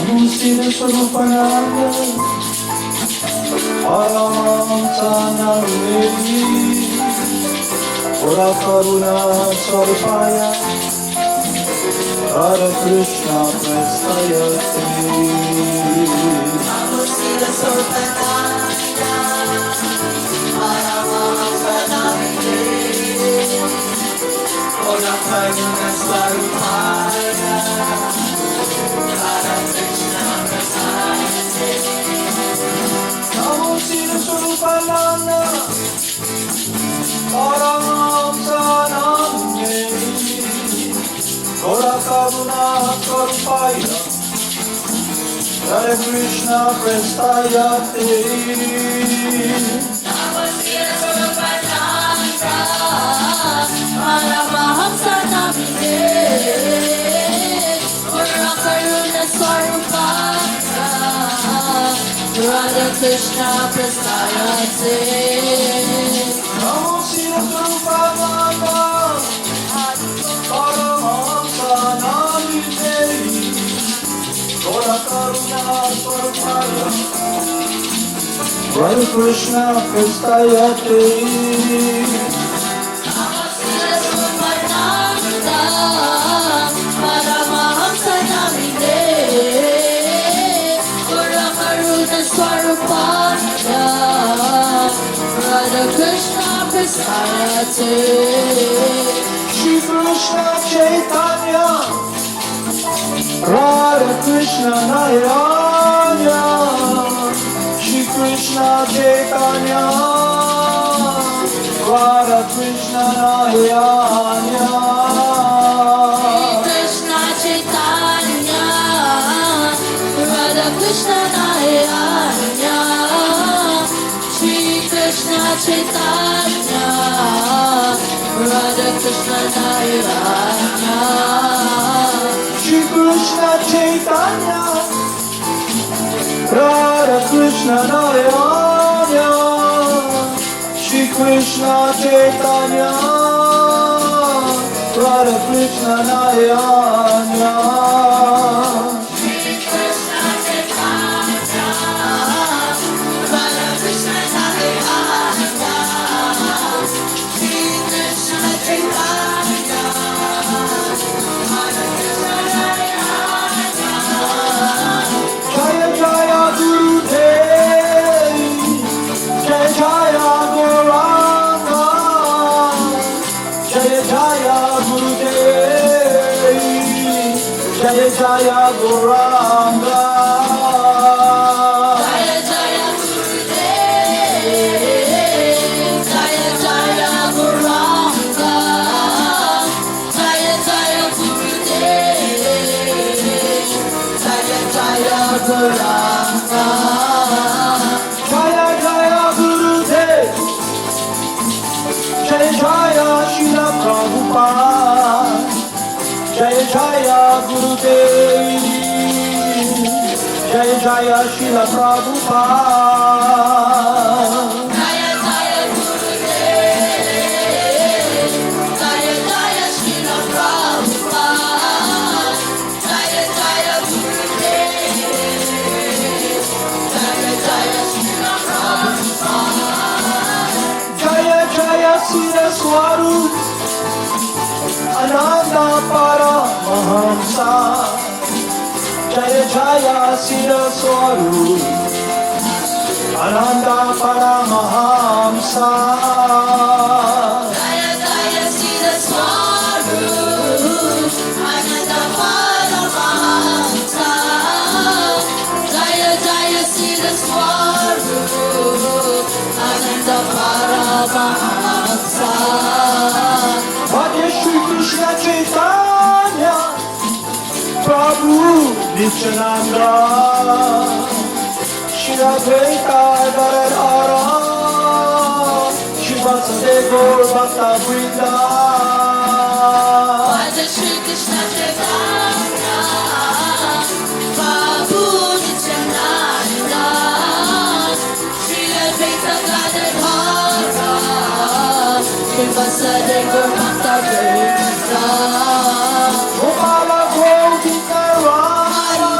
Siddhaswarupananda, Paramahamsa Narvedi, Ora Karuna Sarupaya, Hare Krishna Prestayate. Siddhaswarupananda, Paramahamsa Narvedi, Ora Karuna Sarupaya, Hare Krishna Prestayate. Namo Siddhaswarupananda, Paramahamsa Narvedi, Ora Karuna Sarupaya, Hare Krishna Prestayate. Namo Siddhaswarupananda, Paramahamsa Narvedi, Ora Karuna Sarupaya, Hare Krishna Prestayate. Namo Siddhaswarupananda, Paramahamsa Narvedi, Ora Karuna Sarupaya, Hare Krishna Prestayate. Namo Siddhaswarupananda, Paramahamsa Narvedi, Ora Karuna Sarupaya, Hare Krishna Prestayate. Shri Krishna Chaitanya, Radha Krishna Narayana, Shri Krishna Chaitanya, Radha Krishna Narayana, Krishna Chaitanya, Radha Krishna Narayana, Shri Krishna Chaitanya, Radha Krishna Narayana, Shri Krishna Chaitanya, Radha Krishna Narayana, Shri Krishna Chaitanya, Radha Krishna Narayana, Shri Krishna Chaitanya, Radha Krishna Narayana, Shri Krishna Chaitanya, Radha Krishna Narayana. Jaya Jaya Gurudev, Jaya Jaya Gauranga, Jaya Jaya Gurudev, Jaya Jaya Gauranga. Jaya Jaya Gurudev, Jaya Jaya Gauranga, Jaya Jaya Gurudev, Jaya Jaya Gauranga. Jaya Jaya Gurudev, Jaya Jaya Srila Prabhupada, Jaya Jaya Gurudev, Jaya Jaya Srila Prabhupada. Jaya Jaya Gurudev, Jaya Jaya Srila Prabhupada, Jaya Jaya Gurudev, Jaya Jaya Srila Prabhupada. Jaya Jaya Siddhaswarupananda Paramahamsa, Jaya Jaya Siddhaswarupananda Paramahamsa, Jaya Jaya Siddhaswarupananda Paramahamsa, Jaya Jaya Siddhaswarupananda Paramahamsa. Hare Shri Krishna Chaitanya, Prabhu Nityananda, Shri Advaita Gadadhara, Shri Vasudeva Gaur Bhakta Vrinda. Hare Shri Krishna Chaitanya, Prabhu Nityananda, Shri Advaita Gadadhara, Shri Vasudeva Gaur Bhakta Vrinda. Gopala Govinda Rama,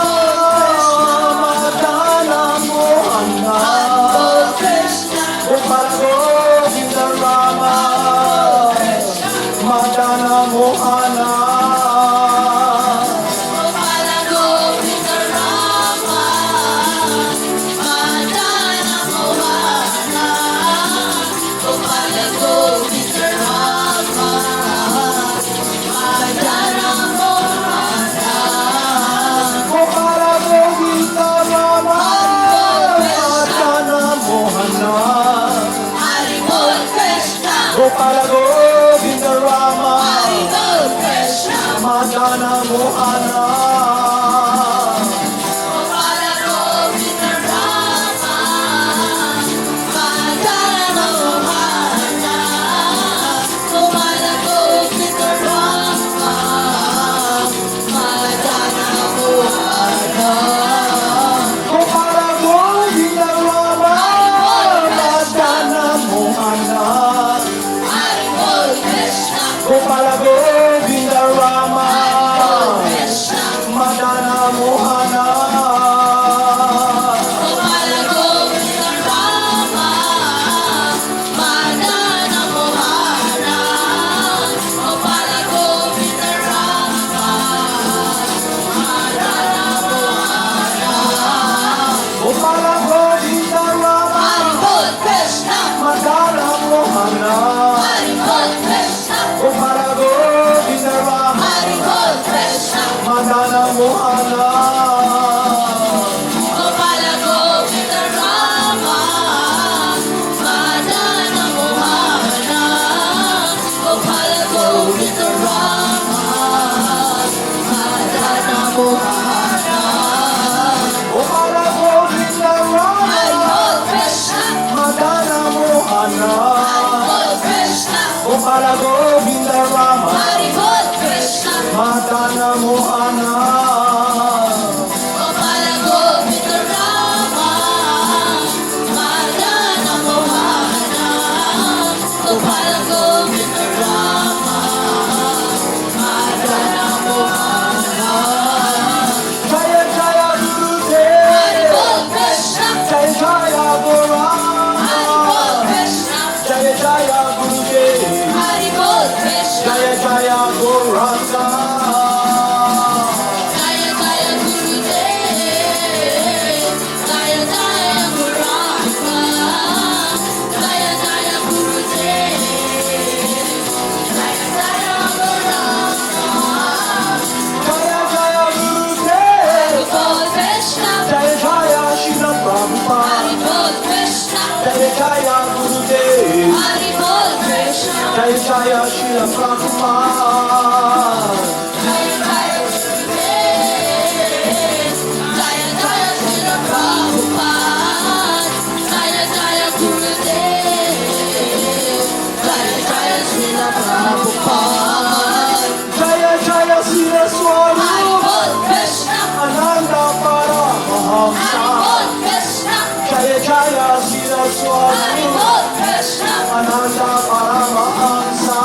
Mohana. Gopala Govinda Rama, Madana Mohana. Gopala Govinda Rama, Madana Mohana. Gopala Govinda Rama, Madana Mohana. Hari Bol Krishna, Gopala Govinda Rama, Hari Bol Krishna. Madana Mohana. Gopala Govinda Rama, Madana Mohana. Gopala Govinda Rama, Madana Mohana. Gopala Govinda Rama, Madana Mohana. Hari Bol Krishna, Gopala Govinda Rama, Krishna. Madana Mohana. Gopala Govinda Rama, Madana Mohana. Gopala Govinda Rama, Madana Mohana. Gopala Govinda Rama, Hari Bol Krishna, Madana Mohana. Hari Bol Krishna, Gopala Govinda Rama, Hari Bol Krishna. Madana Mohana. Gopala Govinda Rama, Madana Mohana. Gopala Govinda Rama, Madana Mohana. Gopala Govinda Hari Rama, Bol Krishna, Madana Mohana. Hari Bol Krishna, Gopala Govinda Rama, Hari Bol Krishna. Madana Mohana. Gopala Govinda Rama, Madana Mohana. Gopala Govinda Rama, Madana Mohana. Jaya Jaya Guru Hari Bol Krishna, Jaya Jaya Hari Bol Guru Krishna, Jaya Jaya Guru Hari Bol Krishna. Jaya Jaya Goranga. Jaya Jaya Gurudev, Jaya Jaya Guranga, Jaya Jaya Gurudev, Jaya Jaya Guranga. Jaya Jaya Guru Hari Bol Krishna, Jaya Jaya Srila Prabhupada. Hari Bol Krishna, Jaya Jaya Guru Hari Bol Krishna, Jaya Jaya Srila Prabhupada. Jaya Jaya Gurudev, Jaya Jaya Srila Prabhupada, Jaya Jaya Gurudev, Jaya Jaya Srila Prabhupada. Jaya Jaya Hari Siddhaswarupananda. Bol Krishna, Ananda Hari Paramahamsa. Bol Krishna, Jaya Jaya Hari Siddhaswarupananda. Bol Krishna, Ananda Paramahamsa.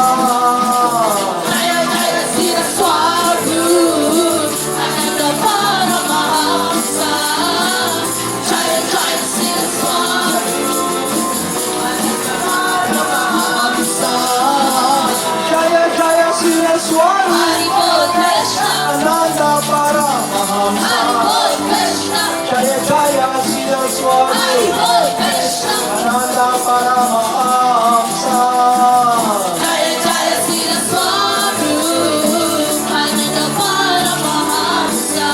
Jaya Jaya Siddhaswarupananda Paramahamsa. Jaya Jaya Siddhaswarupananda Paramahamsa. Jaya Jaya Siddhaswarupananda. Hari Bol Krishna, Ananda Paramahamsa. Hari Bol Krishna, Jaya Jaya Hari Siddhaswarupananda. Bol Krishna. Ananda Paramahamsa. Jaya Jaya Siddhaswarupananda Paramahamsa.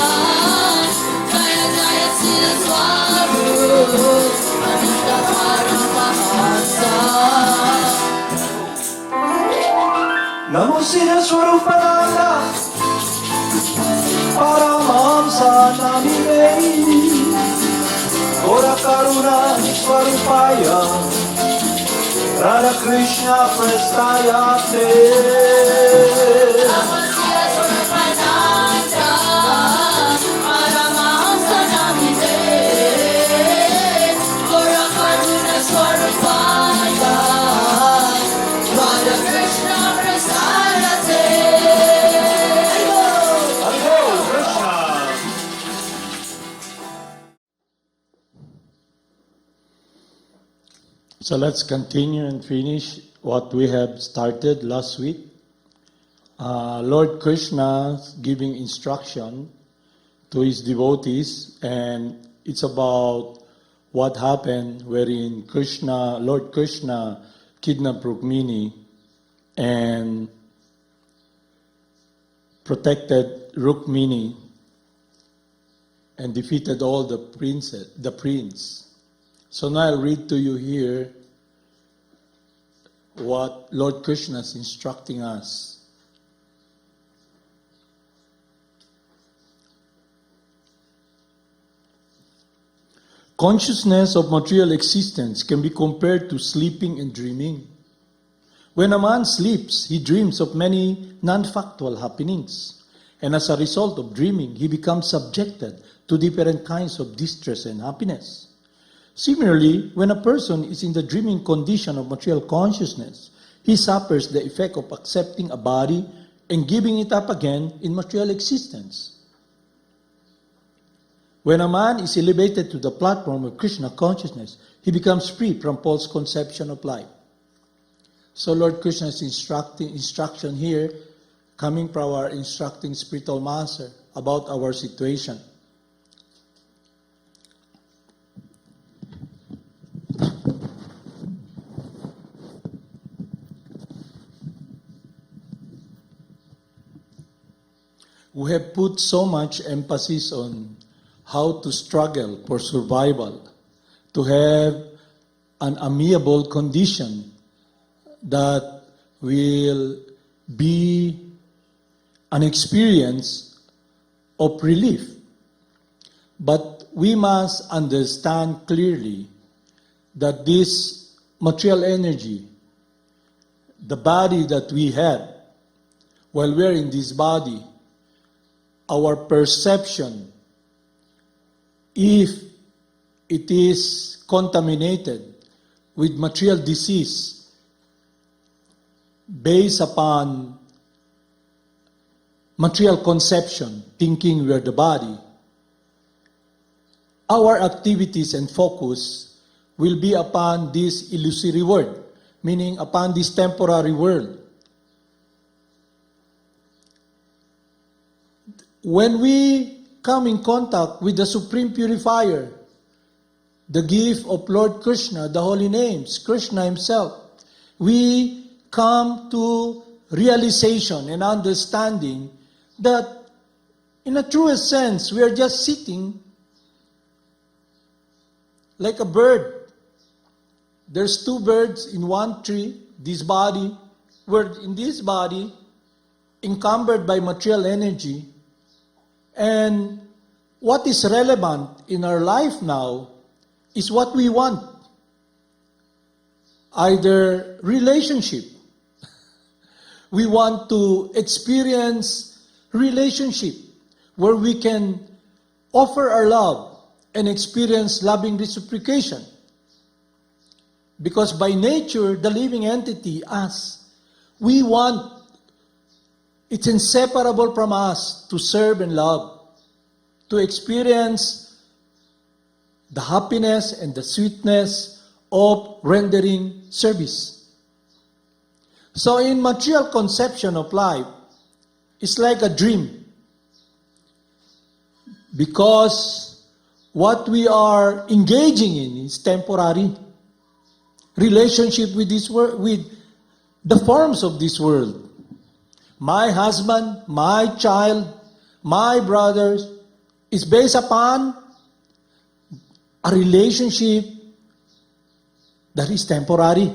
Jaya Jaya Siddhaswarupananda Paramahamsa. Namo Siddhaswarupananda Paramahamsa Namine Gora Karuna Swarupaya Radha Krishna Prestayate. Namo Siddhaswarupananda Paramahamsa Namine Gora Karuna Swarupaya Radha Krishna Prasarate. Hare Krishna. So let's continue and finish what we have started last week. Lord Krishna giving instruction to his devotees, and it's about what happened wherein Lord Krishna kidnapped Rukmini and protected Rukmini and defeated all the prince. So now I'll read to you here what Lord Krishna is instructing us. Consciousness of material existence can be compared to sleeping and dreaming. When a man sleeps, he dreams of many non-factual happenings. And as a result of dreaming, he becomes subjected to different kinds of distress and happiness. Similarly, when a person is in the dreaming condition of material consciousness, he suffers the effect of accepting a body and giving it up again in material existence. When a man is elevated to the platform of Krishna consciousness, he becomes free from false conception of life. So Lord Krishna's instruction here, coming from our instructing spiritual master about our situation. We have put so much emphasis on how to struggle for survival, to have an amiable condition that will be an experience of relief. But we must understand clearly that this material energy, the body that we have, while we're in this body, our perception, if it is contaminated with material disease based upon material conception, thinking we are the body, our activities and focus will be upon this illusory world, meaning upon this temporary world. When we come in contact with the Supreme Purifier, the gift of Lord Krishna, the holy names, Krishna himself, we come to realization and understanding that in a truest sense, we are just sitting like a bird. There's two birds in one tree, this body, we're in this body, encumbered by material energy. And what is relevant in our life now is what we want. Either relationship. We want to experience relationship where we can offer our love and experience loving reciprocation. Because by nature, the living entity, us, we want, it's inseparable from us to serve and love, to experience the happiness and the sweetness of rendering service. So in material conception of life, it's like a dream. Because what we are engaging in is temporary. Relationship with this world, with the forms of this world. My husband, my child, my brothers, is based upon a relationship that is temporary.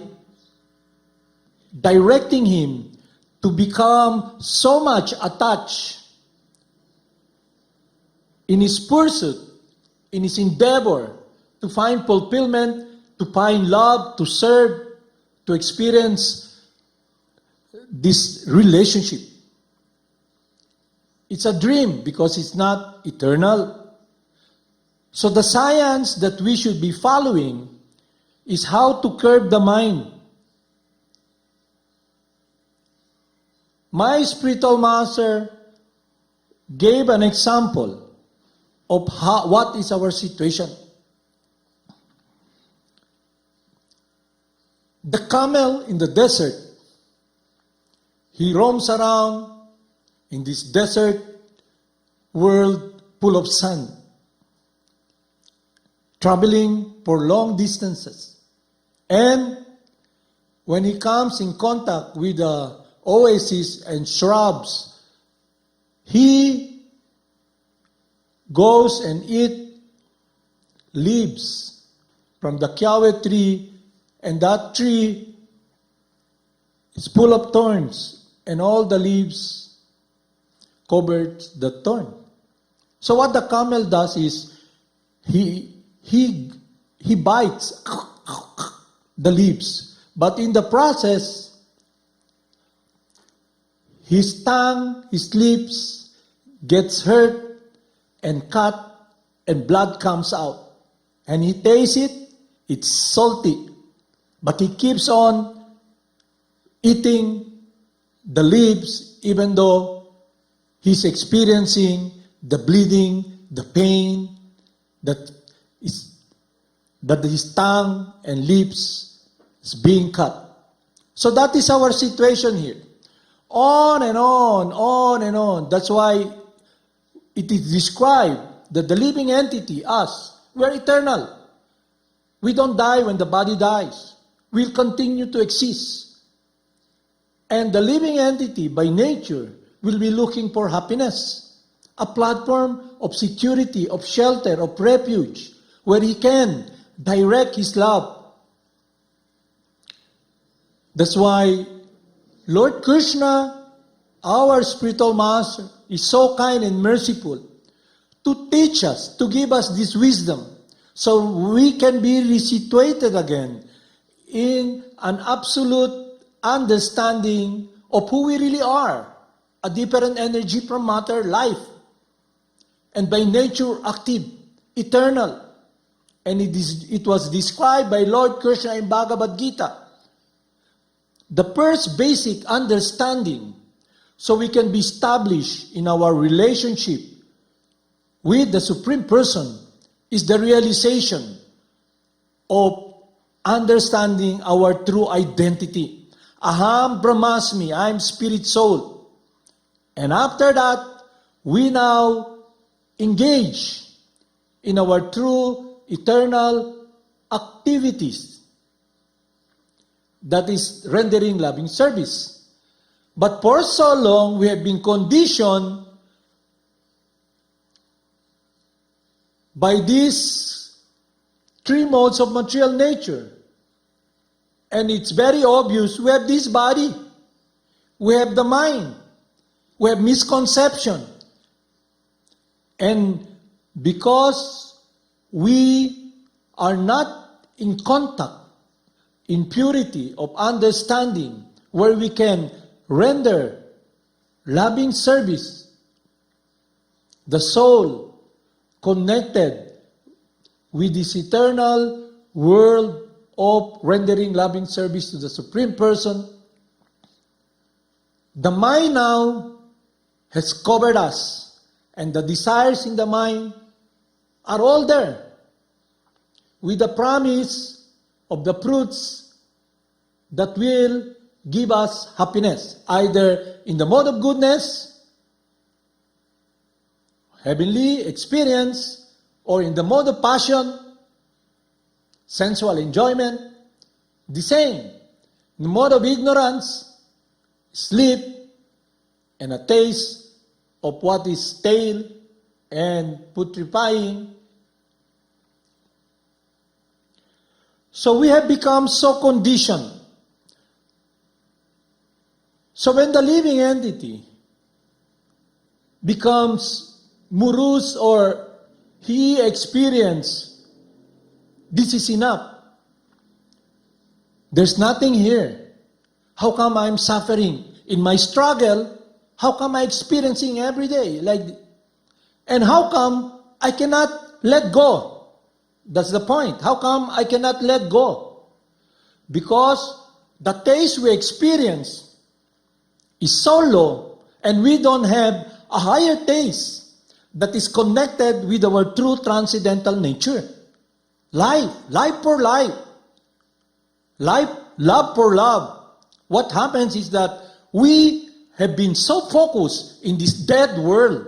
Directing him to become so much attached in his pursuit, in his endeavor to find fulfillment, to find love, to serve, to experience this relationship. It's a dream because it's not eternal. So the science that we should be following is how to curb the mind. My spiritual master gave an example of what is our situation. The camel in the desert, he roams around in this desert world full of sun, traveling for long distances. And when he comes in contact with the oases and shrubs, he goes and eat leaves from the kiawe tree, and that tree is full of thorns, and all the leaves covered the thorn. So what the camel does is he bites the leaves, but in the process, his tongue, his lips gets hurt and cut, and blood comes out. And he tastes it, it's salty. But he keeps on eating the leaves even though he's experiencing the bleeding, the pain that his tongue and lips is being cut. So that is our situation here. On and on, on and on. That's why it is described that the living entity, us, we're eternal. We don't die when the body dies. We'll continue to exist. And the living entity, by nature, will be looking for happiness. A platform of security, of shelter, of refuge, where he can direct his love. That's why Lord Krishna, our spiritual master, is so kind and merciful to teach us, to give us this wisdom, so we can be resituated again in an absolute understanding of who we really are, a different energy from matter, life, and by nature active, eternal. And it was described by Lord Krishna in Bhagavad Gita. The first basic understanding, so we can be established in our relationship with the Supreme Person, is the realization of understanding our true identity. Aham Brahmasmi, I am spirit soul. And after that, we now engage in our true eternal activities. That is rendering loving service. But for so long, we have been conditioned by these three modes of material nature. And it's very obvious, we have this body, we have the mind, we have misconception. And because we are not in contact, in purity of understanding, where we can render loving service, the soul connected with this eternal world of rendering loving service to the Supreme Person, the mind now has covered us, and the desires in the mind are all there, with the promise of the fruits that will give us happiness, either in the mode of goodness, heavenly experience, or in the mode of passion, sensual enjoyment. The same, in the mode of ignorance, sleep, and a taste of what is stale and putrefying. So we have become so conditioned. So when the living entity becomes morose, or he experiences, this is enough, there's nothing here. How come I'm suffering? In my struggle, how come I'm experiencing every day? And how come I cannot let go? That's the point. How come I cannot let go? Because the taste we experience is so low, and we don't have a higher taste that is connected with our true transcendental nature. Life for life. Life, love for love. What happens is that we have been so focused in this dead world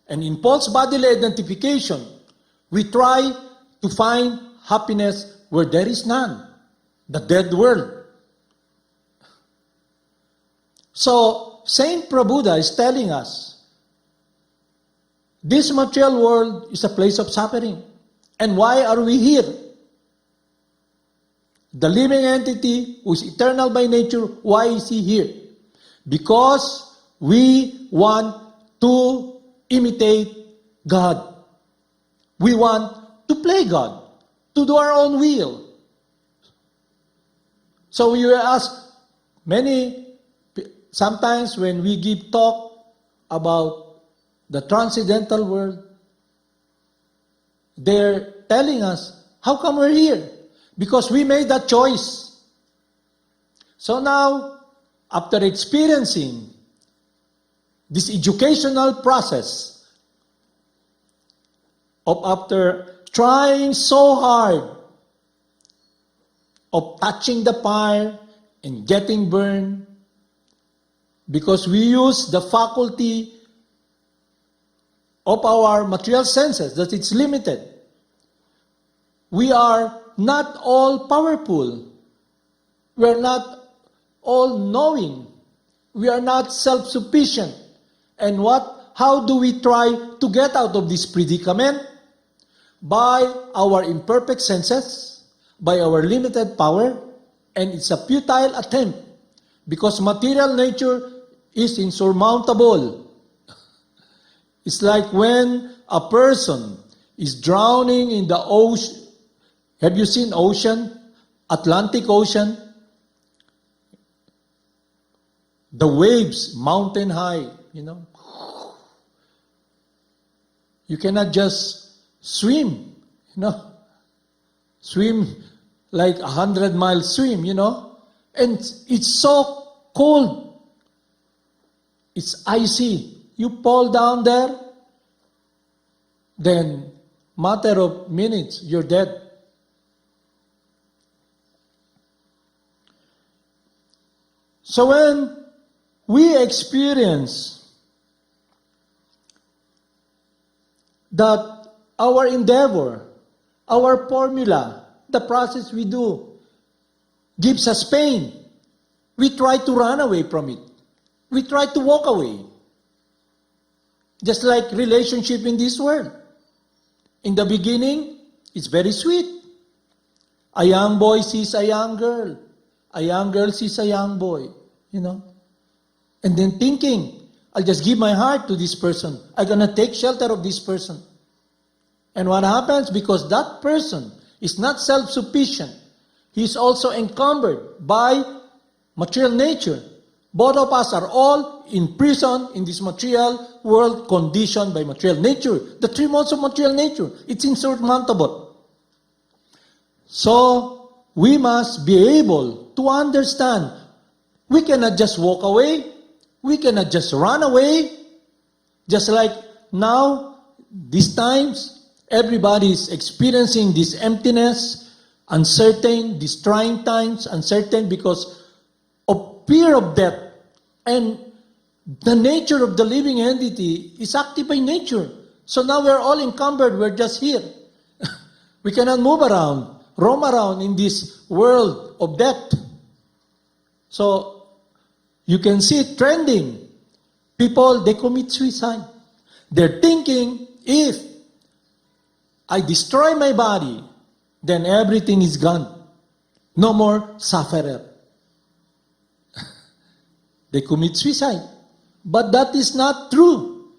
and in false bodily identification, we try to find happiness where there is none, the dead world. So, Saint Prabhupada is telling us, this material world is a place of suffering. And why are we here? The living entity who is eternal by nature, why is he here? Because we want to imitate God. We want to play God, to do our own will. So we ask sometimes when we give talk about the transcendental world, they're telling us, how come we're here? Because we made that choice. So now, after experiencing this educational process, after trying so hard of touching the fire and getting burned, because we use the faculty of our material senses, that it's limited. We are not all powerful. We are not all knowing. We are not self-sufficient. And how do we try to get out of this predicament? By our imperfect senses, by our limited power, and it's a futile attempt because material nature is insurmountable. It's like when a person is drowning in the ocean. Have you seen ocean? Atlantic Ocean? The waves, mountain high, You cannot just swim, Swim like 100-mile swim, And it's so cold. It's icy. You fall down there, then matter of minutes, you're dead. So when we experience that our endeavor, our formula, the process we do, gives us pain, we try to run away from it. We try to walk away. Just like relationship in this world. In the beginning, it's very sweet. A young boy sees a young girl. A young girl sees a young boy, And then thinking, I'll just give my heart to this person. I'm going to take shelter of this person. And what happens? Because that person is not self-sufficient. He's also encumbered by material nature. Both of us are all in prison in this material world conditioned by material nature. The three modes of material nature. It's insurmountable. So, we must be able to understand. We cannot just walk away. We cannot just run away. Just like now, these times, everybody is experiencing this emptiness, uncertain, these trying times, uncertain because of fear of death. And the nature of the living entity is active by nature. So now we're all encumbered. We're just here. We cannot move around, roam around in this world of death. So you can see it trending. People, they commit suicide. They're thinking, if I destroy my body, then everything is gone. No more sufferer. They commit suicide. But that is not true.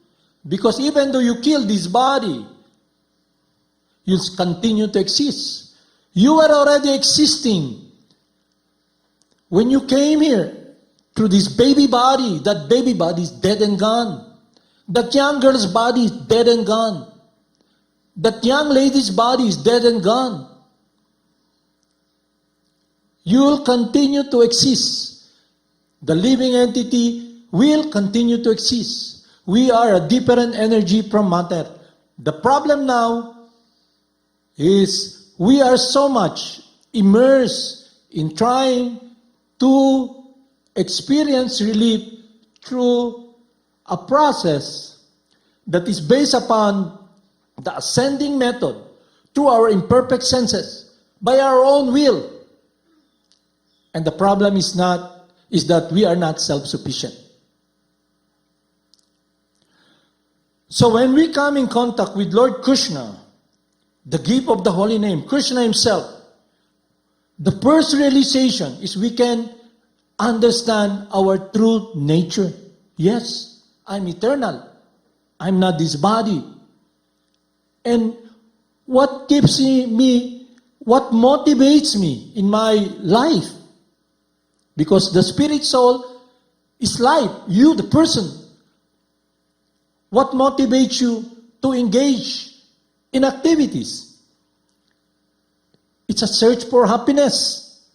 Because even though you kill this body, you continue to exist. You were already existing. When you came here, through this baby body, that baby body is dead and gone. That young girl's body is dead and gone. That young lady's body is dead and gone. You will continue to exist. The living entity will continue to exist. We are a different energy from matter. The problem now is we are so much immersed in trying to experience relief through a process that is based upon the ascending method through our imperfect senses by our own will. And the problem is that we are not self-sufficient. So when we come in contact with Lord Krishna, the gift of the holy name, Krishna himself, the first realization is we can understand our true nature. Yes, I'm eternal. I'm not this body. And what keeps me, what motivates me in my life? Because the spirit soul is life, you, the person. What motivates you to engage in activities? It's a search for happiness.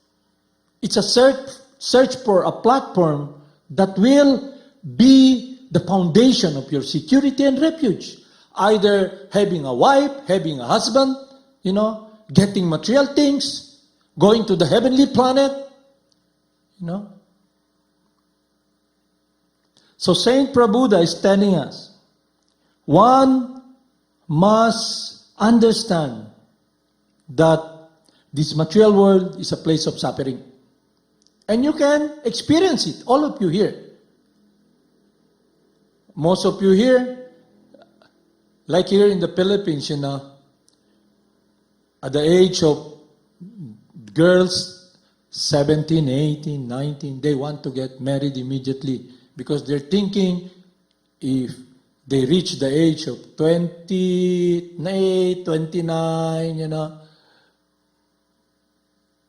It's a search for a platform that will be the foundation of your security and refuge. Either having a wife, having a husband, getting material things, going to the heavenly planet, So Saint Prabhupada is telling us, one must understand that this material world is a place of suffering. And you can experience it, all of you here. Most of you here, like here in the Philippines, at the age of girls, 17, 18, 19, they want to get married immediately because they're thinking if they reach the age of 28, 29,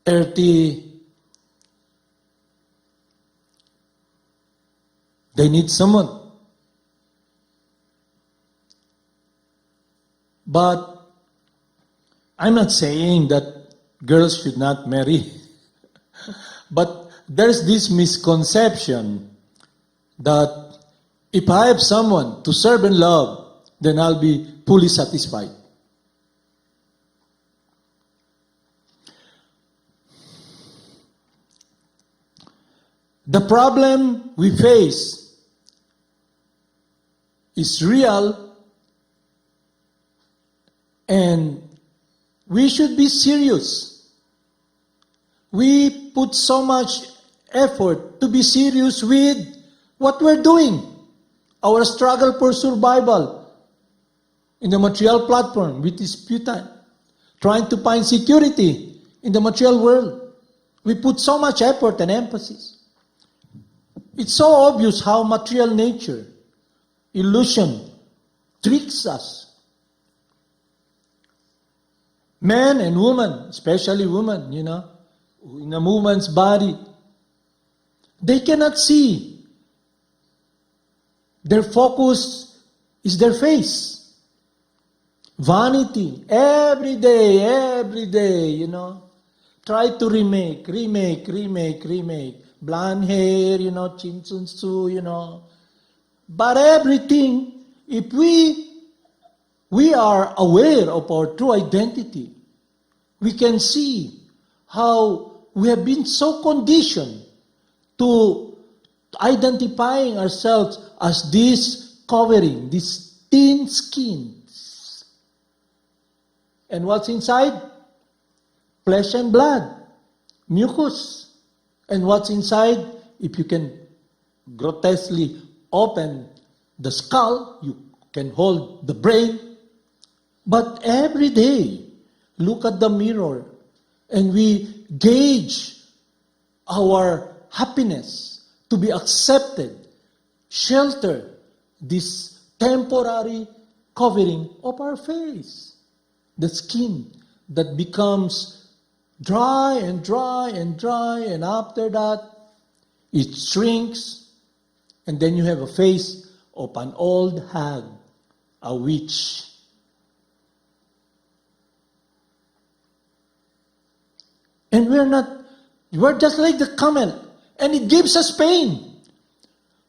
30, they need someone. But I'm not saying that girls should not marry. But there's this misconception that if I have someone to serve and love, then I'll be fully satisfied. The problem we face is real, and we should be serious. We put so much effort to be serious with what we're doing, our struggle for survival in the material platform, which is futile, trying to find security in the material world. We put so much effort and emphasis. It's so obvious how material nature, illusion, tricks us. Men and women, especially women, in a woman's body, they cannot see. Their focus is their face. Vanity, every day, Try to remake. Blonde hair, chin sun su, But everything, if we are aware of our true identity, we can see how we have been so conditioned to identifying ourselves as this covering, this thin skins. And what's inside? Flesh and blood, mucus. And what's inside? If you can grotesquely open the skull, you can hold the brain. But every day, look at the mirror and we gauge our happiness to be accepted, shelter this temporary covering of our face, the skin that becomes dry, and after that, it shrinks, and then you have a face of an old hag, a witch. And we're just like the camel, and it gives us pain.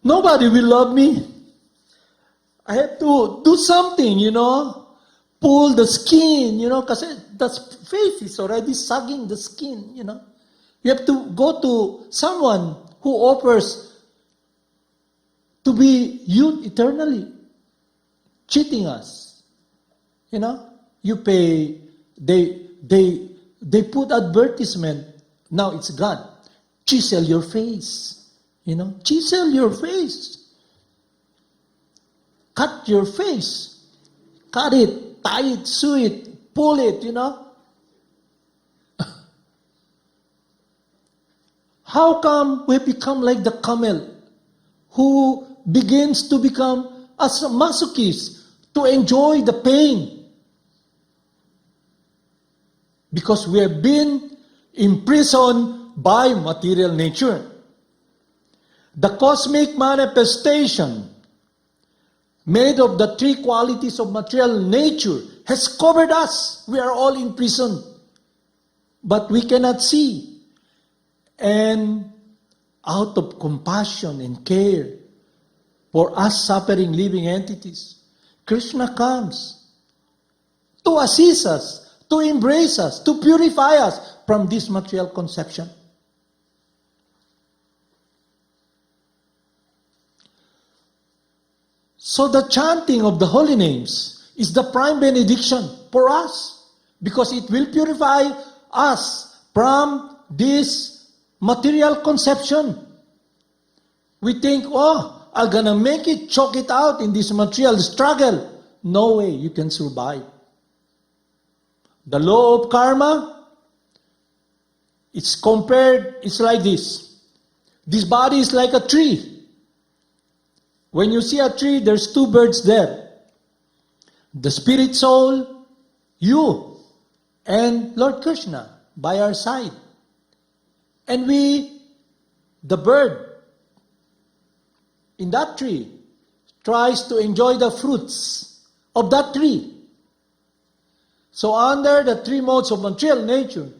Nobody will love me. I have to do something, pull the skin, because the face is already sagging the skin, You have to go to someone who offers to be youth eternally, cheating us. You pay, they put advertisement, now it's God, chisel your face, chisel your face, cut your face, cut it, tie it, sew it, pull it, How come we become like the camel who begins to become a masochist to enjoy the pain? Because we have been imprisoned by material nature. The cosmic manifestation made of the three qualities of material nature has covered us. We are all in prison, but we cannot see. And out of compassion and care for us suffering living entities, Krishna comes to assist us, to embrace us, to purify us from this material conception. So the chanting of the holy names is the prime benediction for us, because it will purify us from this material conception. We think, I'm gonna make it, choke it out in this material struggle. No way you can survive. The law of karma, it's like this. This body is like a tree. When you see a tree, there's two birds there. The spirit soul, you, and Lord Krishna by our side. And we, the bird in that tree, tries to enjoy the fruits of that tree. So under the three modes of material nature,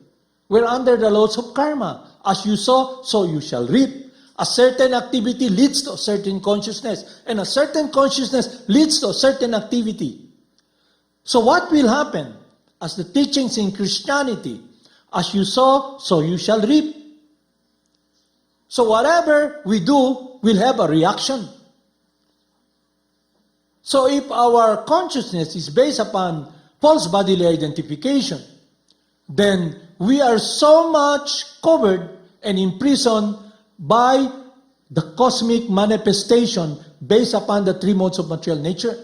we're under the laws of karma. As you sow, so you shall reap. A certain activity leads to a certain consciousness, and a certain consciousness leads to a certain activity. So what will happen? As the teachings in Christianity, as you sow, so you shall reap. So whatever we do will have a reaction. So if our consciousness is based upon false bodily identification, then we are so much covered and imprisoned by the cosmic manifestation based upon the three modes of material nature.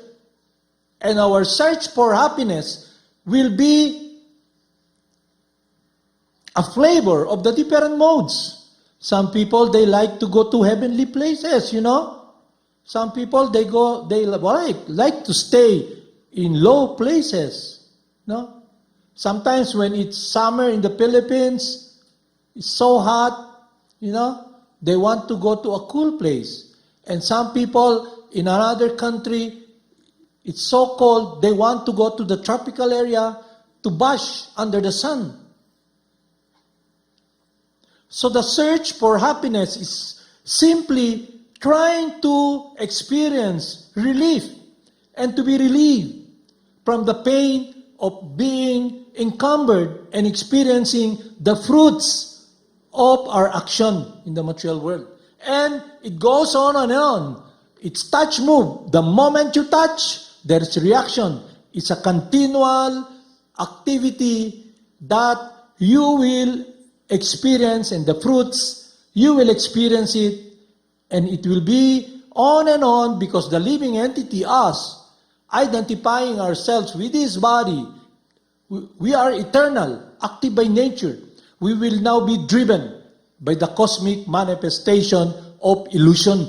And our search for happiness will be a flavor of the different modes. Some people, they like to go to heavenly places, Some people, they like to stay in low places, Sometimes when it's summer in the Philippines, it's so hot, they want to go to a cool place. And some people in another country, it's so cold, they want to go to the tropical area to bash under the sun. So the search for happiness is simply trying to experience relief and to be relieved from the pain of being encumbered and experiencing the fruits of our action in the material world. And it goes on and on. It's touch move. The moment you touch, there's reaction. It's a continual activity that you will experience, and the fruits, you will experience it, and it will be on and on, because the living entity, us, identifying ourselves with this body, we are eternal, active by nature. We will now be driven by the cosmic manifestation of illusion.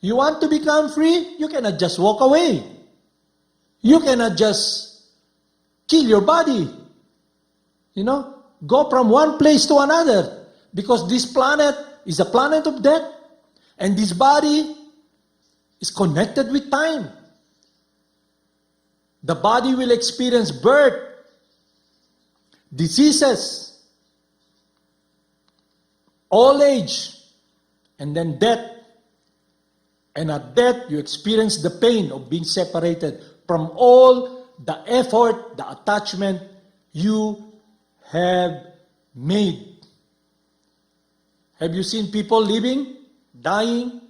You want to become free? You cannot just walk away. You cannot just kill your body. Go from one place to another, because this planet is a planet of death, and this body is connected with time. The body will experience birth, diseases, old age, and then death. And at death, you experience the pain of being separated from all the effort, the attachment you have made. Have you seen people living, dying,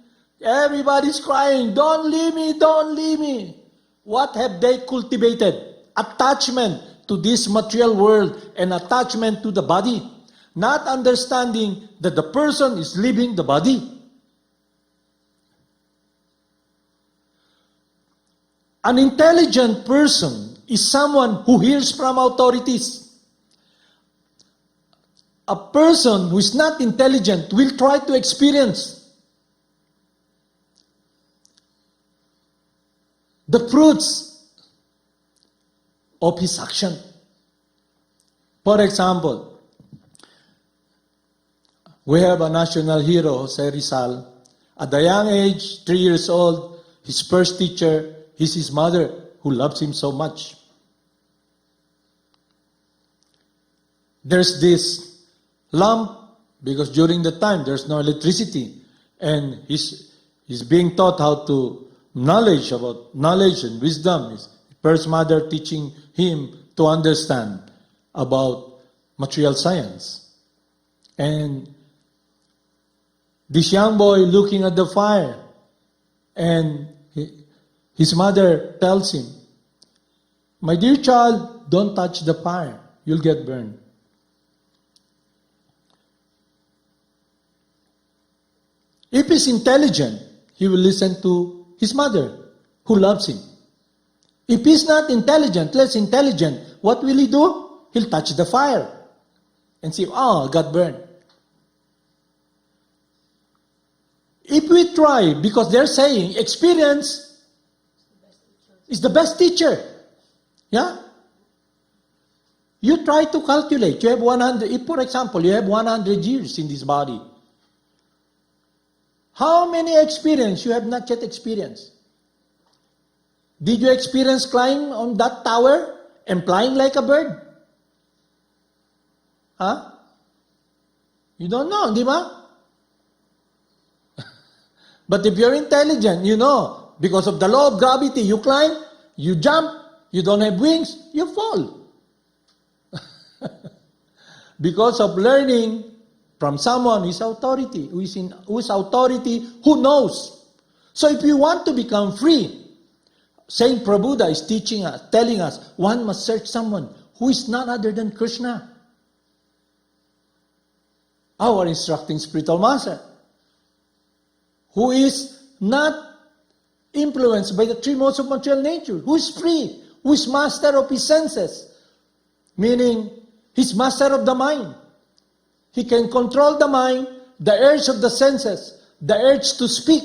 Everybody's crying, don't leave me, don't leave me. What have they cultivated? Attachment to this material world and attachment to the body. Not understanding that the person is leaving the body. An intelligent person is someone who hears from authorities. A person who is not intelligent will try to experience the fruits of his action. For example, we have a national hero, Jose Rizal. At the young age, 3 years old, his first teacher is his mother, who loves him so much. There's this lamp, because during the time there's no electricity, and he's being taught how to knowledge and wisdom. His first mother teaching him to understand about material science. And this young boy looking at the fire, and his mother tells him, "My dear child, don't touch the fire. You'll get burned." If he's intelligent, he will listen to his mother, who loves him. If he's not intelligent, less intelligent, what will he do? He'll touch the fire and see, oh, I got burned. If we try, because they're saying experience is the best teacher. Yeah? You try to calculate. You have 100, if for example, you have 100 years in this body. How many experience you have not yet experienced? Did you experience climbing on that tower and flying like a bird? Huh? You don't know, di ba? But if you're intelligent, you know, because of the law of gravity, you climb, you jump, you don't have wings, you fall. Because of learning from someone who is authority, who is authority, who knows. So if you want to become free, Saint Prabhupada is teaching us, telling us, one must search someone who is none other than Krishna, our instructing spiritual master, who is not influenced by the three modes of material nature, who is free, who is master of his senses, meaning he's master of the mind. He can control the mind, the urge of the senses, the urge to speak.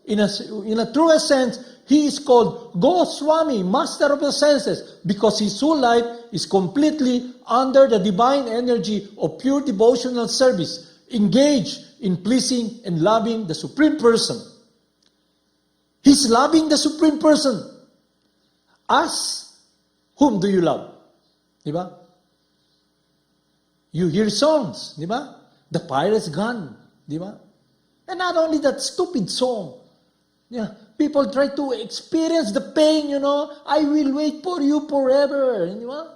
In a truest sense, he is called Goswami, master of the senses, because his whole life is completely under the divine energy of pure devotional service, engaged in pleasing and loving the Supreme Person. He's loving the Supreme Person. Us, whom do you love? Diba? You hear songs, diba? The fire is gone, diba? And not only that stupid song. Yeah, people try to experience the pain, you know. I will wait for you forever, diba?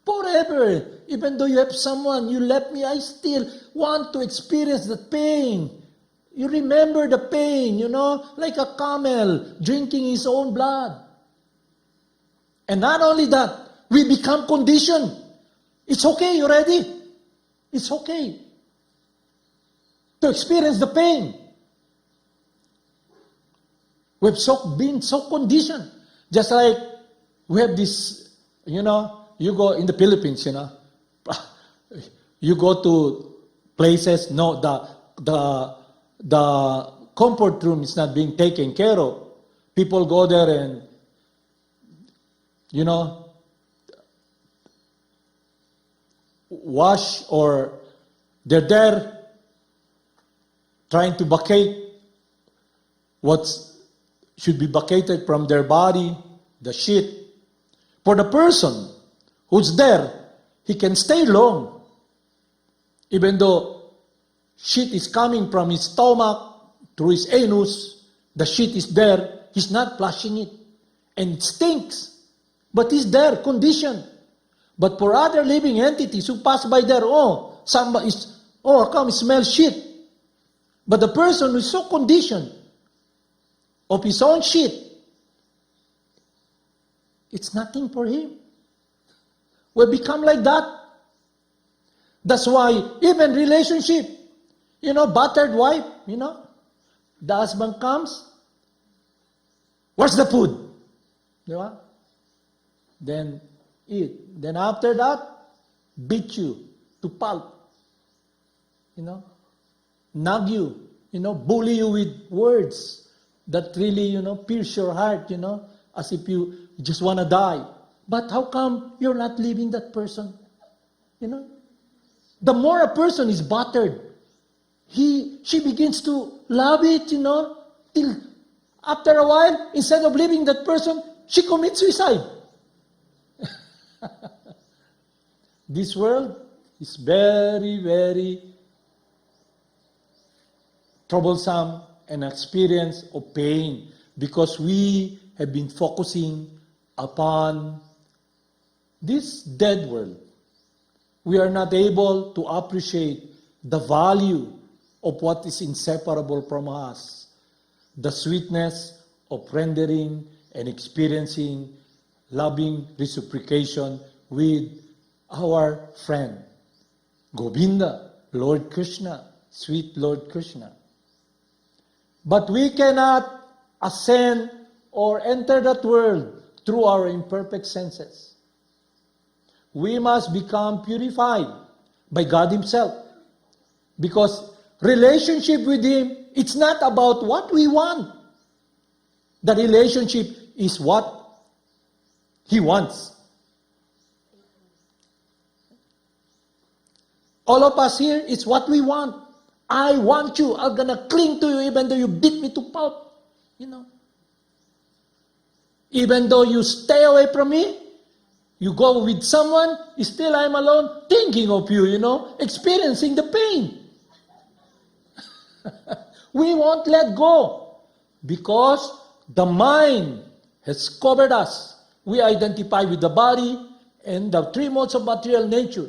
Forever. Even though you have someone, you left me, I still want to experience the pain. You remember the pain, you know, like a camel drinking his own blood. And not only that, we become conditioned. It's okay already. It's okay to experience the pain. We've been so conditioned. Just like we have this, you know, you go in the Philippines, you know, you go to places, no, the comfort room is not being taken care of. People go there and, you know, wash, or they're there trying to vacate what should be vacated from their body, the shit. For the person who's there, he can stay long. Even though shit is coming from his stomach, through his anus, the shit is there, he's not flushing it. And it stinks. But he's there, conditioned. But for other living entities who pass by there, somebody is, come smell shit. But the person who is so conditioned, of his own shit, it's nothing for him. We become like that. That's why even relationship, battered wife, the husband comes, where's the food? Then eat. Then after that, beat you to pulp. Nag you, bully you with words that really, pierce your heart, as if you just want to die. But how come you're not leaving that person? The more a person is battered, she begins to love it, till after a while, instead of leaving that person, she commits suicide. This world is very, very troublesome and experience of pain because we have been focusing upon this dead world. We are not able to appreciate the value of what is inseparable from us, the sweetness of rendering and experiencing loving reciprocation with our friend, Govinda, Lord Krishna, sweet Lord Krishna. But we cannot ascend or enter that world through our imperfect senses. We must become purified by God Himself. Because relationship with Him, it's not about what we want. The relationship is what He wants. All of us here, it's what we want. I want you. I'm going to cling to you even though you beat me to pulp. Even though you stay away from me, you go with someone, still I'm alone, thinking of you, experiencing the pain. We won't let go because the mind has covered us. We identify with the body and the three modes of material nature.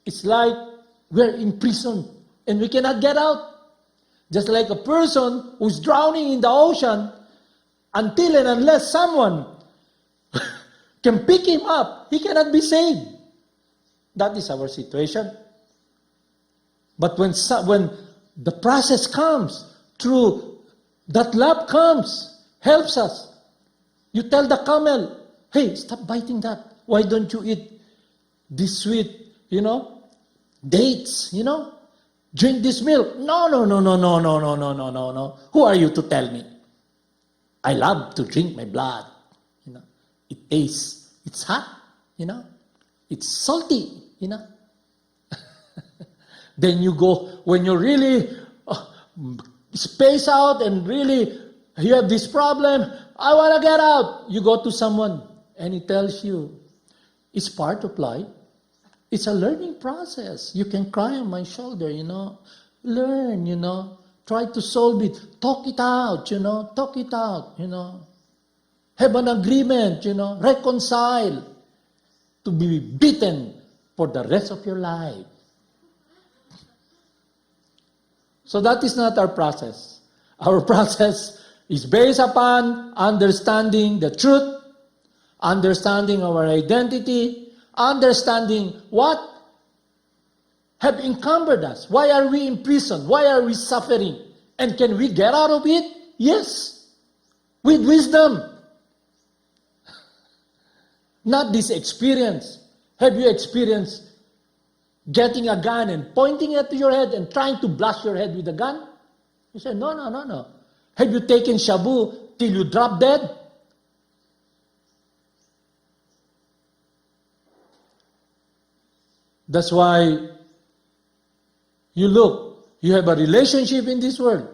It's like we're in prison and we cannot get out. Just like a person who's drowning in the ocean, until and unless someone can pick him up, he cannot be saved. That is our situation. But when the process comes, through that love comes, helps us. You tell the camel, hey, stop biting that. Why don't you eat this sweet, dates, drink this milk. No. Who are you to tell me? I love to drink my blood. It tastes, it's hot, it's salty, Then you go, when you really space out and really you have this problem, I want to get out. You go to someone and he tells you, it's part of life. It's a learning process. You can cry on my shoulder, Learn, Try to solve it. Talk it out, Talk it out, Have an agreement, Reconcile to be beaten for the rest of your life. So that is not our process. Our process is based upon understanding the truth, understanding our identity, understanding what have encumbered us. Why are we in prison? Why are we suffering? And can we get out of it? Yes. With wisdom. Not this experience. Have you experienced getting a gun and pointing it to your head and trying to blast your head with a gun? You say, no. Have you taken shabu till you drop dead? That's why you have a relationship in this world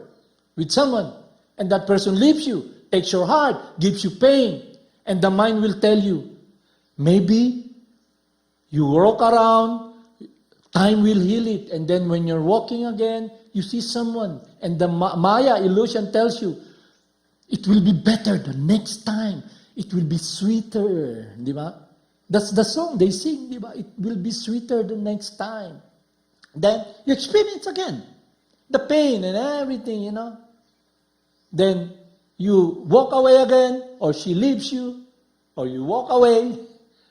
with someone, and that person leaves you, takes your heart, gives you pain, and the mind will tell you, maybe you walk around, time will heal it, and then when you're walking again, you see someone, and the Maya illusion tells you, it will be better the next time, it will be sweeter, di ba? That's the song they sing, di ba? It will be sweeter the next time. Then you experience again the pain and everything, then you walk away again, or she leaves you, or you walk away,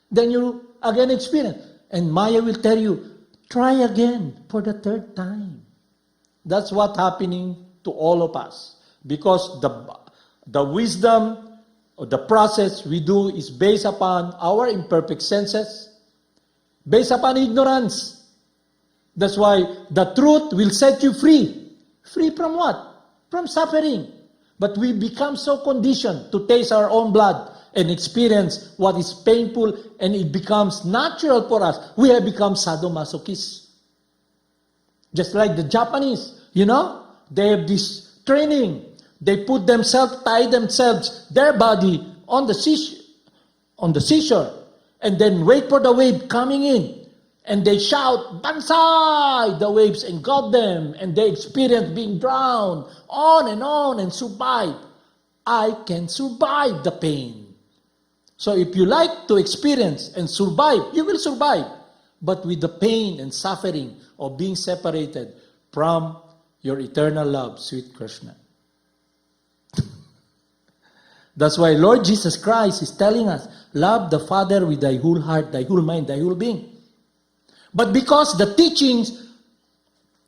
then you again experience. And Maya will tell you, try again for the third time. That's what's happening to all of us. Because the wisdom or the process we do is based upon our imperfect senses, based upon ignorance. That's why the truth will set you free. Free from what? From suffering. But we become so conditioned to taste our own blood and experience what is painful, and it becomes natural for us. We have become sadomasochists. Just like the Japanese, they have this training. They put themselves, tie themselves, their body on the seashore, and then wait for the wave coming in. And they shout, "Bansai!" The waves engulf them, and they experience being drowned, on, and survive. I can survive the pain. So if you like to experience and survive, you will survive. But with the pain and suffering of being separated from your eternal love, sweet Krsna. That's why Lord Jesus Christ is telling us, love the Father with thy whole heart, thy whole mind, thy whole being. But because the teachings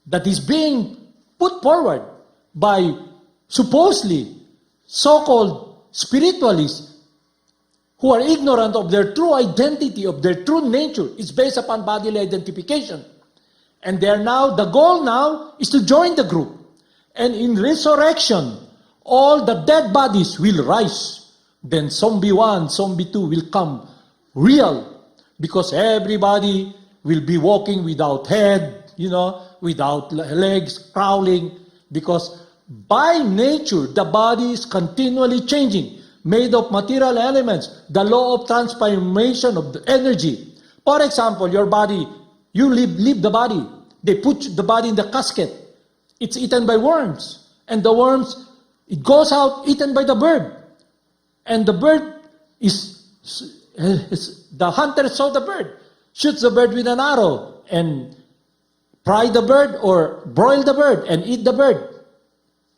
that is being put forward by supposedly so-called spiritualists who are ignorant of their true identity, of their true nature, is based upon bodily identification. And the goal now is to join the group. And in resurrection, all the dead bodies will rise. Then zombie 1, zombie 2 will come real. Because everybody will be walking without head, without legs, crawling. Because by nature, the body is continually changing, made of material elements, the law of transformation of the energy. For example, your body, you leave the body. They put the body in the casket. It's eaten by worms. And the worms, it goes out, eaten by the bird. And the bird the hunter saw the bird, shoots the bird with an arrow, and fry the bird or broil the bird and eat the bird.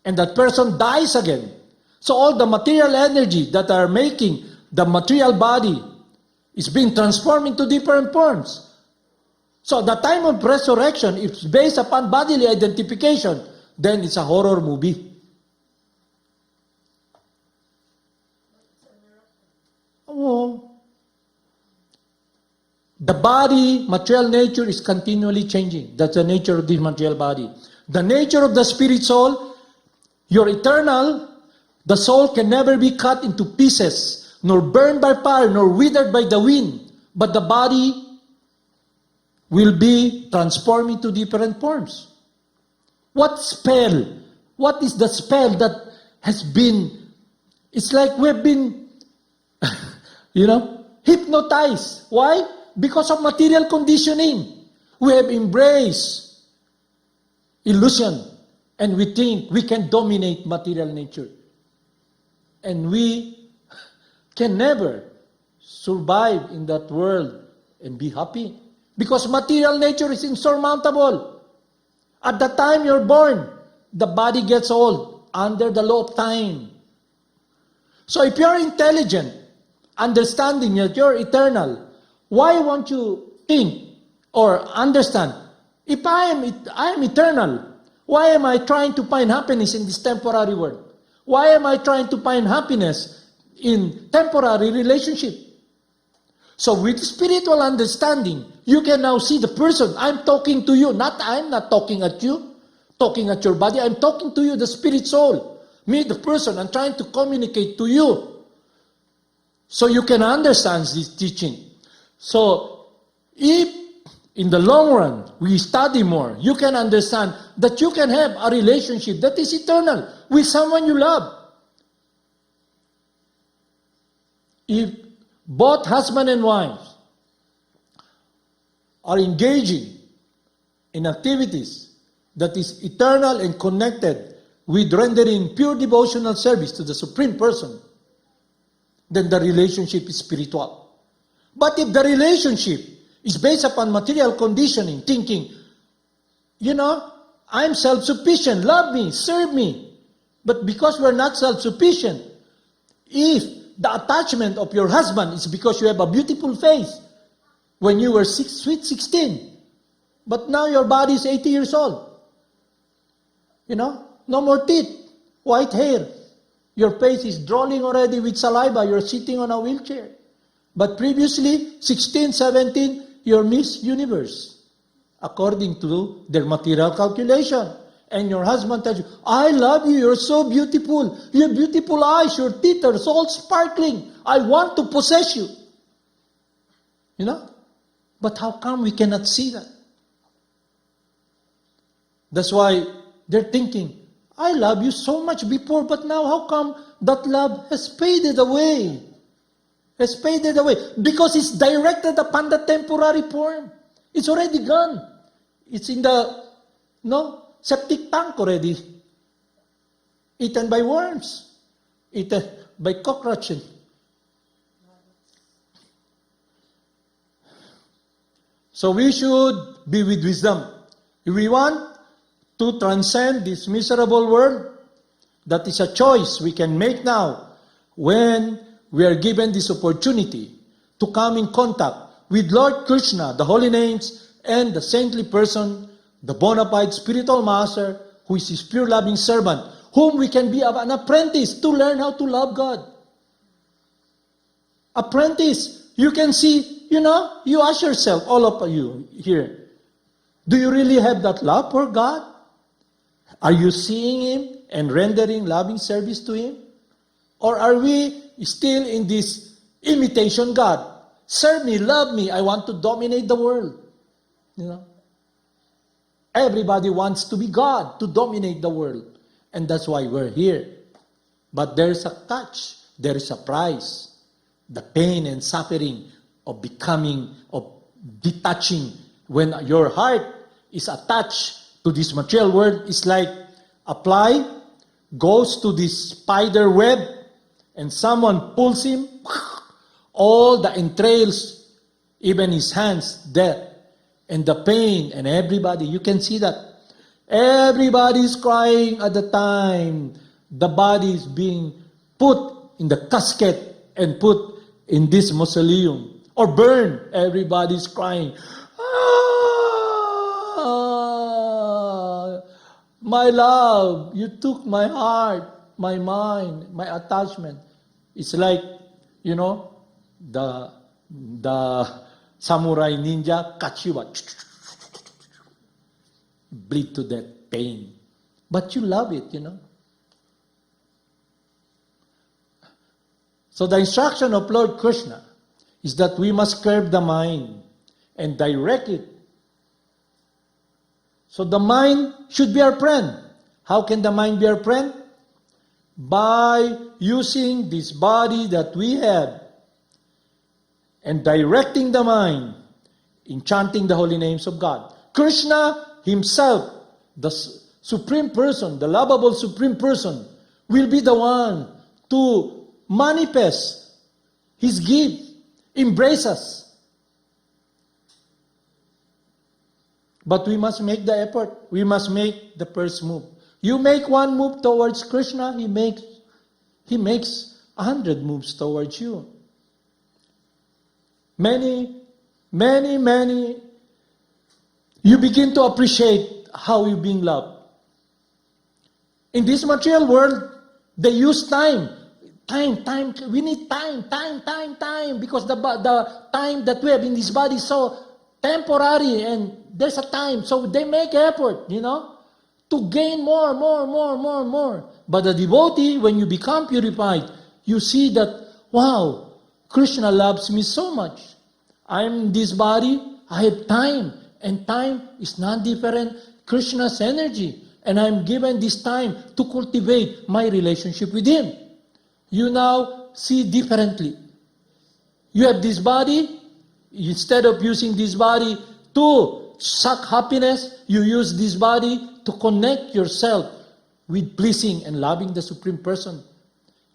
And that person dies again. So all the material energy that are making the material body is being transformed into different forms. So the time of resurrection, if it's based upon bodily identification, then it's a horror movie. Oh. The body, material nature is continually changing. That's the nature of this material body. The nature of the spirit soul, your eternal, the soul can never be cut into pieces, nor burned by fire, nor withered by the wind. But the body will be transformed into different forms. What spell? What is the spell that has been, it's like we've been, hypnotized. Why? Because of material conditioning. We have embraced illusion, and we think we can dominate material nature. And we can never survive in that world and be happy. Because material nature is insurmountable. At the time you're born, the body gets old under the law of time. So if you're intelligent, understanding that you're eternal, why won't you think or understand, if I am eternal, why am I trying to find happiness in this temporary world? Why am I trying to find happiness in temporary relationship? So with spiritual understanding, you can now see the person. I'm talking to you. I'm not talking at you, talking at your body. I'm talking to you, the spirit soul. Me, the person. I'm trying to communicate to you. So you can understand this teaching. So if in the long run we study more, you can understand that you can have a relationship that is eternal with someone you love. If both husband and wife are engaging in activities that is eternal and connected with rendering pure devotional service to the Supreme Person, then the relationship is spiritual. But if the relationship is based upon material conditioning, thinking, I'm self-sufficient, love me, serve me, But because we're not self-sufficient, if the attachment of your husband is because you have a beautiful face when you were sweet 16, but now your body is 80 years old, no more teeth, white hair, your face is drooling already with saliva, you're sitting on a wheelchair. But previously, 16, 17, you're Miss Universe, according to their material calculation. And your husband tells you, I love you, you're so beautiful. You have beautiful eyes, your teeth are all sparkling. I want to possess you. But how come we cannot see that? That's why they're thinking, I love you so much before, but now how come that love has faded away? Has faded away. Because it's directed upon the temporary form. It's already gone. It's in the, septic tank already. Eaten by worms. Eaten by cockroaches. So we should be with wisdom. If we want to transcend this miserable world, that is a choice we can make now when we are given this opportunity to come in contact with Lord Krishna, the holy names, and the saintly person, the bona fide spiritual master, who is his pure loving servant, whom we can be an apprentice to learn how to love God. Apprentice, you can see, you ask yourself, all of you here, do you really have that love for God? Are you seeing Him and rendering loving service to Him? Or are we still in this imitation God? Serve me, love me, I want to dominate the world. Everybody wants to be God, to dominate the world. And that's why we're here. But there's a catch, there is a price. The pain and suffering of becoming, of detaching, when your heart is attached to this material world, is like a fly goes to this spider web and someone pulls him, all the entrails, even his hands, there. And the pain, and everybody, you can see that. Everybody's crying at the time. The body is being put in the casket and put in this mausoleum. Or burned. Everybody's crying. My love, you took my heart, my mind, my attachment. It's like, the samurai ninja cuts you, bleed to death, pain. But you love it, So the instruction of Lord Krishna is that we must curb the mind and direct it. So the mind should be our friend. How can the mind be our friend? By using this body that we have and directing the mind in chanting the holy names of God. Krishna himself, the Supreme Person, the lovable Supreme Person, will be the one to manifest his gift, embrace us. But we must make the effort. We must make the first move. You make one move towards Krishna, he makes 100 moves towards you. Many, you begin to appreciate how you're being loved. In this material world, they use time. Time. We need time. Because the time that we have in this body is so temporary and there's a time. So they make effort, to gain more. But the devotee, when you become purified, you see that, wow, Krishna loves me so much. I'm in this body, I have time. And time is not different Krishna's energy. And I'm given this time to cultivate my relationship with Him. You now see differently. You have this body, instead of using this body to suck happiness, you use this body to connect yourself with pleasing and loving the Supreme Person.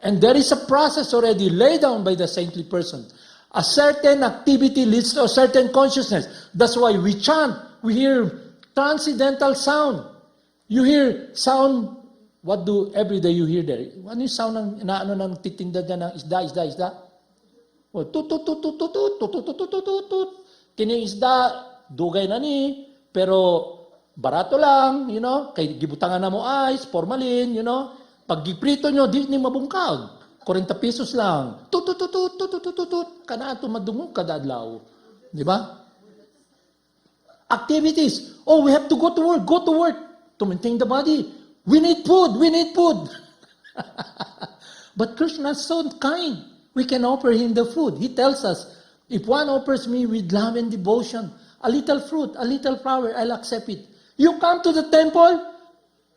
And there is a process already laid down by the saintly person. A certain activity leads to a certain consciousness. That's why we chant. We hear transcendental sound. You hear sound what do every day you hear there? Ano yung sound ng titinda dyan ng isda? O, tut, tut, tut, tut, tut, tut, tut, tut, tut, tut, tut. Kini isda, dugay na ni, pero barato lang, kay gibutangan na mo ice, formalin, pag giprito nyo, di ni mabungkag. 40 pesos lang. Tut, tut, tut, tut, tut, tut, tut, tut. Kanaan madungog kada adlaw. Di ba? Activities. Oh, we have to go to work to maintain the body. We need food. But Krishna is so kind. We can offer him the food. He tells us, if one offers me with love and devotion, a little fruit, a little flower, I'll accept it. You come to the temple,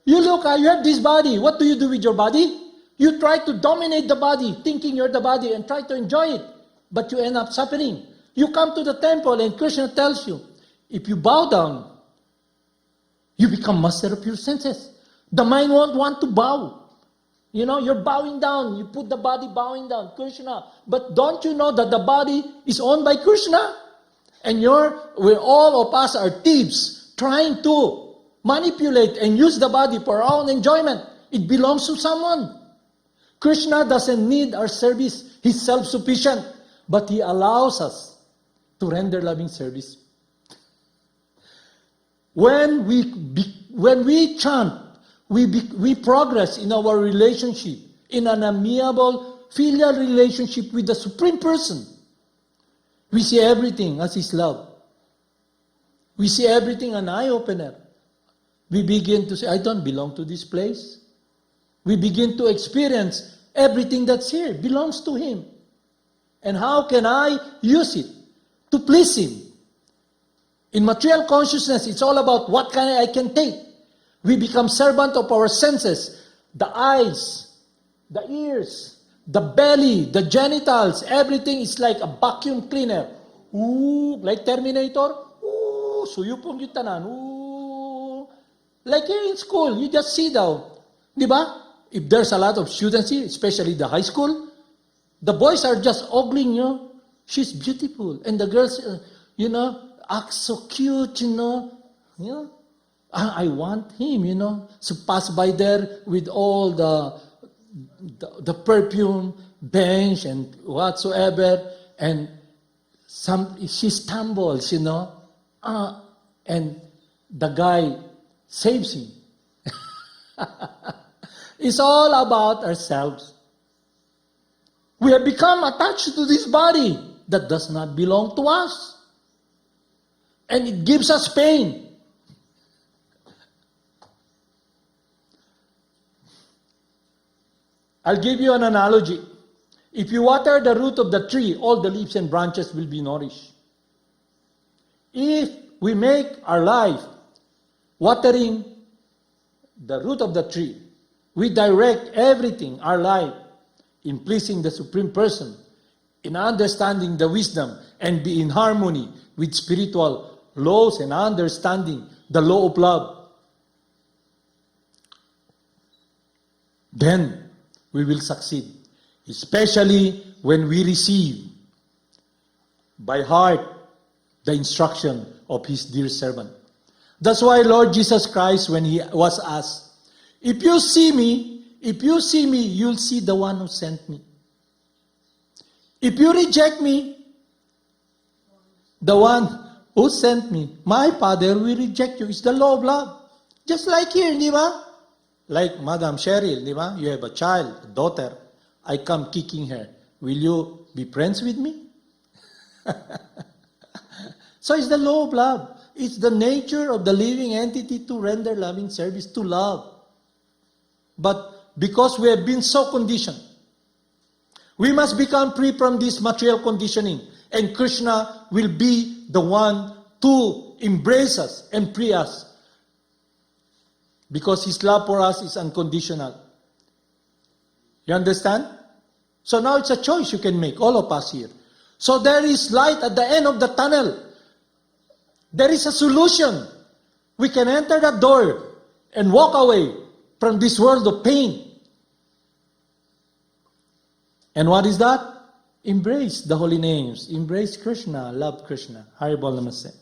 you look, you have this body. What do you do with your body? You try to dominate the body, thinking you're the body, and try to enjoy it. But you end up suffering. You come to the temple, and Krishna tells you, if you bow down, you become master of your senses. The mind won't want to bow. You're bowing down. You put the body bowing down. Krishna. But don't you know that the body is owned by Krishna? And we're all of us are thieves trying to manipulate and use the body for our own enjoyment. It belongs to someone. Krishna doesn't need our service. He's self-sufficient. But He allows us to render loving service. When we chant, we progress in our relationship, in an amiable, filial relationship with the Supreme Person. We see everything as His love. We see everything an eye-opener. We begin to say, I don't belong to this place. We begin to experience everything that's here belongs to Him. And how can I use it to please Him? In material consciousness, it's all about what I can take. We become servant of our senses. The eyes, the ears, the belly, the genitals, everything is like a vacuum cleaner. Ooh, like Terminator. Ooh, suyupong yung tanan. Ooh. Like here in school, you just sit down. Di ba? If there's a lot of students here, especially the high school, the boys are just ogling you. She's beautiful. And the girls, act so cute, I want him, to pass by there with all the perfume, bench, and whatsoever, and she stumbles, and the guy saves him. It's all about ourselves. We have become attached to this body that does not belong to us. And it gives us pain. I'll give you an analogy. If you water the root of the tree, all the leaves and branches will be nourished. If we make our life watering the root of the tree, we direct everything, our life, in pleasing the Supreme Person, in understanding the wisdom, and be in harmony with spiritual laws and understanding the law of love, then we will succeed. Especially when we receive by heart the instruction of His dear servant. That's why Lord Jesus Christ, when He was asked, if you see me, you'll see the one who sent me. If you reject me, the one who sent me, my Father will reject you. It's the law of love. Just like here, di ba? Like Madam Cheryl, di ba? You have a child, a daughter. I come kicking her. Will you be friends with me? So it's the law of love. It's the nature of the living entity to render loving service, to love. But because we have been so conditioned, we must become free from this material conditioning. And Krishna will be the one to embrace us and free us. Because His love for us is unconditional. You understand? So now it's a choice you can make, all of us here. So there is light at the end of the tunnel. There is a solution. We can enter that door and walk away from this world of pain. And what is that? Embrace the holy names. Embrace Krishna. Love Krishna. Haribol Namaste.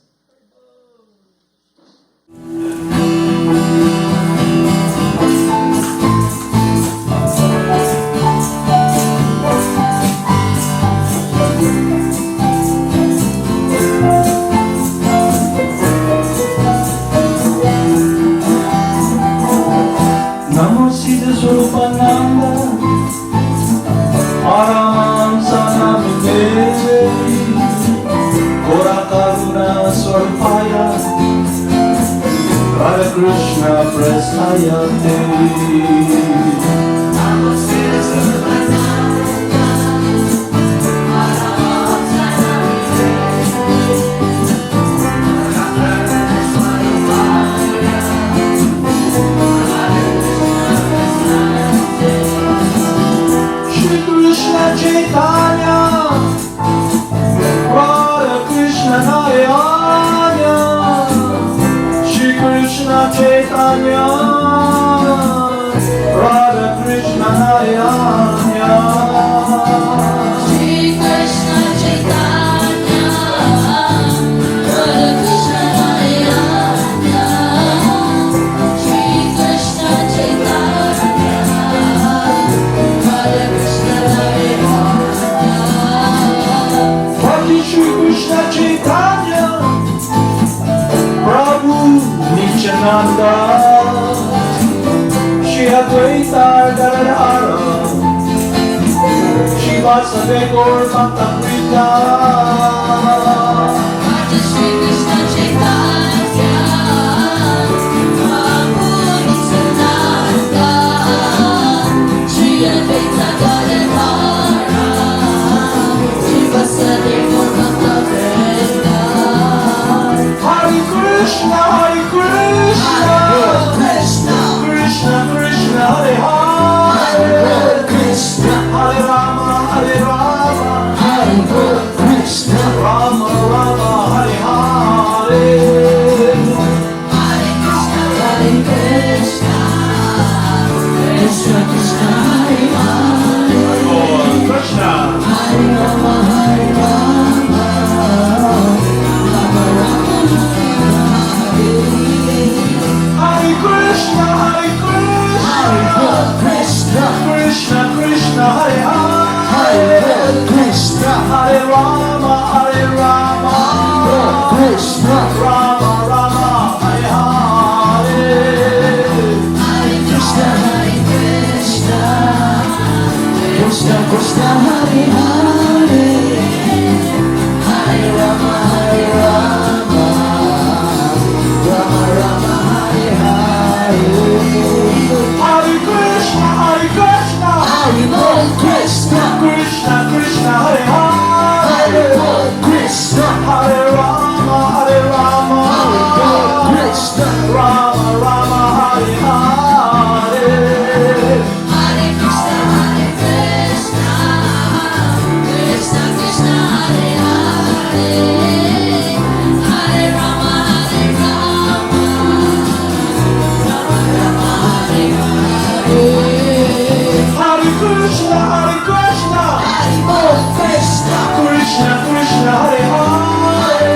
Krishna prasayate. Namo Siddhaswarupananda, Paramahamsa Namite, Shri Krishna Chaitanya, Radha Krishna Narayana, Shri Krishna Chaitanya, Radha Krishna Narayana. Shri Krishna Chaitanya, Radha Krishna Narayana, Shri Krishna Chaitanya, Radha Krishna Narayana. Bhakti Shri Krishna Chaitanya, Prabhu Nityananda, Shri Advaita Gadadhara, Shri Vasudeva Gaur Bhakta-Prita. Bhakti Shri Krishna Chaitanya, Prabhu Nityananda, Shri Advaita Gadadhara, Shri Vasudeva Gaur Bhakta-Vrinda. Hare Krishna, Hare Krishna, Krishna, Krishna Krishna, Hare Hare, Krishna, Hare Rama, Hare Rama, Hare Krishna, Rama Rama, Hare Hare. Hare Krishna, Hare Krishna, Krishna Krishna, Hare Hare, Lord Krishna. Hare Rama, Hare Rama, Rama Rama, Hare Krishna, Hare Krishna, Krishna, Krishna Krishna, Hare Hare Hare, Krishna, Hare Rama, Hare Rama, Krishna, Rama Rama, Hare Hare. Hare Krishna, Hare Krishna, Krishna Krishna, Hare Hare, Hare Rama, Hare Rama, Rama Rama, Hare Hare. Hare Krishna, Hare Krishna, Hare Krishna, Krishna Krishna, Hare Hare Hare, Krishna, Hare Rama, Hare Rama, Krishna, Rama Rama, Hare Hare. Hare Krishna, Hare Krishna, Krishna Krishna, Hare Hare, Hare Rama, Hare Rama, Rama Rama, Hare Hare. Hare Krishna, Hare Krishna, Hare Krishna, Krishna Krishna, Hare Hare,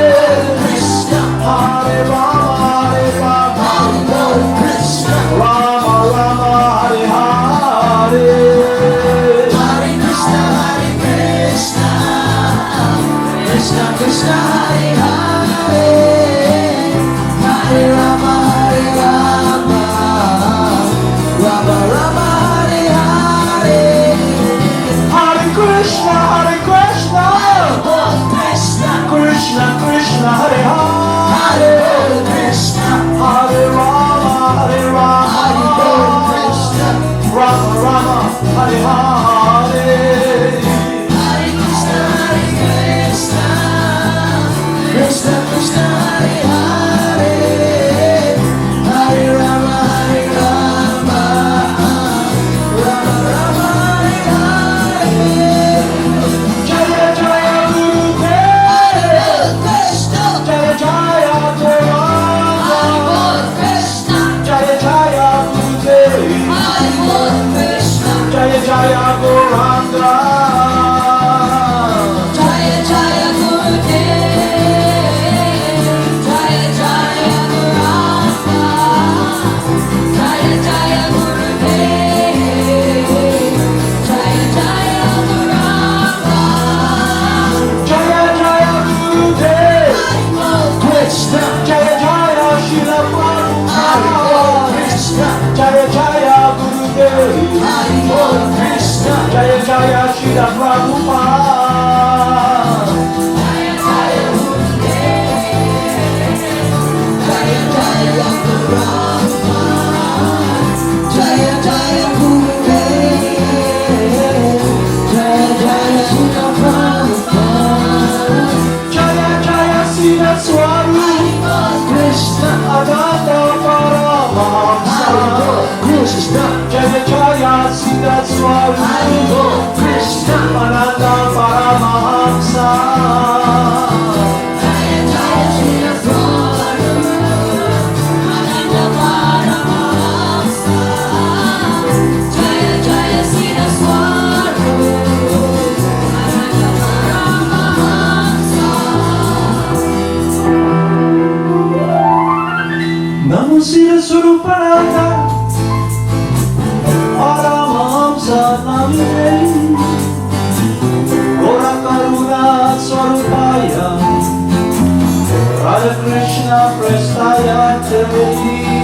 Krishna, Hare Rama, Hare Rama, Hare Krishna, Rama Rama, Hare Hare. Hare Krishna, Hare Krishna, Krishna Krishna, Hare Hare, Hare Rama, Hare Rama, Rama Rama, Hare Hare. Hare Krishna, Hare Krishna, Krishna, Krishna Krishna, Hare Hare, Hare Krishna, Hare Rama, Hare Rama, Krishna, Rama Rama, Hare Hare. Hare Krishna, Hare Krishna, Krishna Krishna, Hare Hare, Hare Rama, Hare Rama, Rama Rama, Hare Hare. Jaya Jaya Gurudev, Hare Krishna, Jaya Jaya Gauranga, Hare Krishna, Jaya Jaya Gurudev, Hare Krishna, Jaya Jaya Gauranga. Jaya Jaya Gurudev, Jaya Jaya Guranga, Jaya Jaya Gurudev, Jaya Jaya Guranga. Jaya Jaya Gurudev, Hare Krishna, Jaya Jaya Srila Hare Prabhupada, Krishna, Jaya Jaya Gurudev, Hare Krishna, Jaya Jaya Srila Prabhupada. Jaya Jaya Gurudev, Jaya Jaya Guranga. Krishna Jai